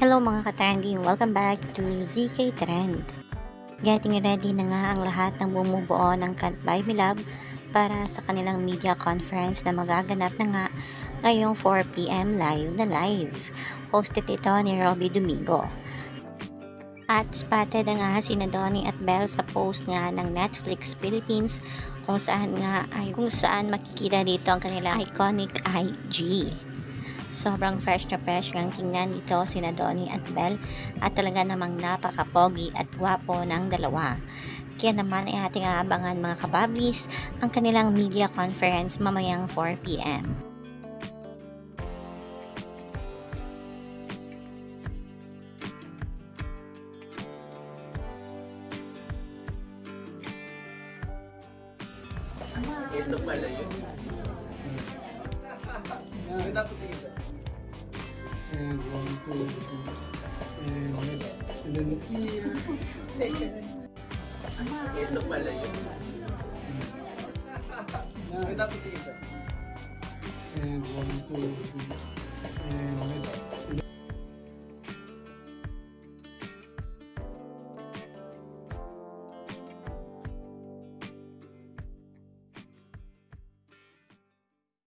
Hello mga ka-trending! Welcome back to ZK Trend. Getting ready na nga ang lahat ng bumubuo ng Can't Buy Me Love para sa kanilang media conference na magaganap na nga ngayong 4pm live. Hosted ito ni Robby Domingo. At spotted na nga sina Donnie at Belle sa post nga ng Netflix Philippines kung saan makikita dito ang kanilang iconic IG. Sobrang fresh ngang tingnan dito sina Donnie at Belle at talaga namang napaka-pogi at gwapo ng dalawa. Kaya naman ay ating aabangan mga kabablis ang kanilang media conference mamayang 4pm. Ito pala yun. Dapat ito. And 1, 2, 3. And then look here. Ito pala yun. Dapat ito. And 1, 2, 3. And